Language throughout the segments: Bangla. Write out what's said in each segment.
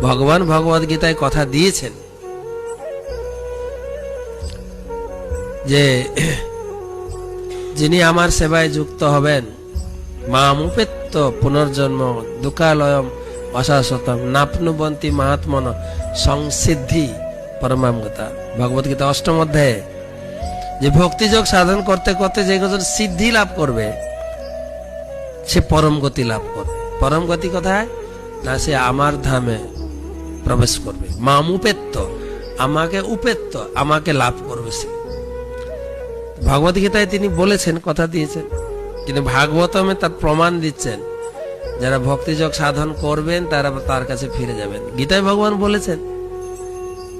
ভগবান ভগবদ গীতায় কথা দিয়েছেন যে যিনি আমার সেবায় যুক্ত হবেন মামুপেত্য পুনর্জন্ম দুঃখালয়ম অশাশ্বতম নাপনুবন্তি মহাত্মন সংসিদ্ধি পরমাম গতা। ভগবত গীতা অষ্টম অধ্যায়ে যে ভক্তিযোগ সাধন করতে করতে যে সিদ্ধি লাভ করবে সে পরম গতি লাভ করবে। পরম গতি কোথায় না, সে আমার ধামে প্রবেশ করবে। মামুপেত্য আমাকে উপেত্য আমাকে লাভ করবে সে। ভগবত গীতায় তিনি বলেছেন, কথা দিয়েছেন, কিন্তু ভাগবতমে তার প্রমাণ দিচ্ছেন যারা ভক্তিযোগ সাধন করবেন তারা তার কাছে ফিরে যাবেন। গীতায় ভগবান বলেছেন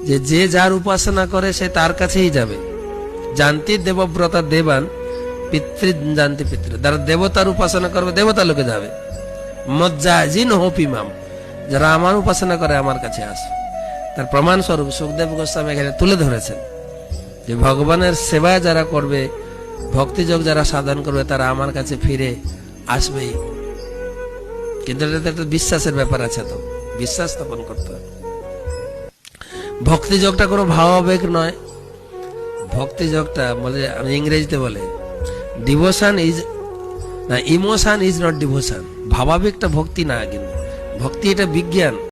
যে যে যার উপাসনা করে সে তার কাছেই যাবে। জানতি দেবব্রতা দেবান পিতৃ জানতি পিতৃ, যারা দেবতার উপাসনা করবে দেবতা লোকে যাবে। মজ্জাজিন হোপিমাম, যারা আমার উপাসনা করে আমার কাছে আসে। তার প্রমাণ স্বরূপ সুখদেব গোস্বামী এখানে তুলে ধরেছেন যে ভগবানের সেবা যারা করবে, ভক্তিযোগ যারা সাধন করবে তারা আমার কাছে ফিরে আসবেই। কিন্তু এটা একটা বিশ্বাসের ব্যাপার আছে, তো বিশ্বাস স্থাপন করতে হবে। ভক্তিযোগটা কোনো ভাবাবেগ নয়। ভক্তিযোগটা বলে ইংরেজিতে বলে ডিভোশন ইজ না, ইমোশন ইজ নট ডিভোশন। ভাবাবেগটা ভক্তি না, কিন্তু ভক্তি এটা বিজ্ঞান।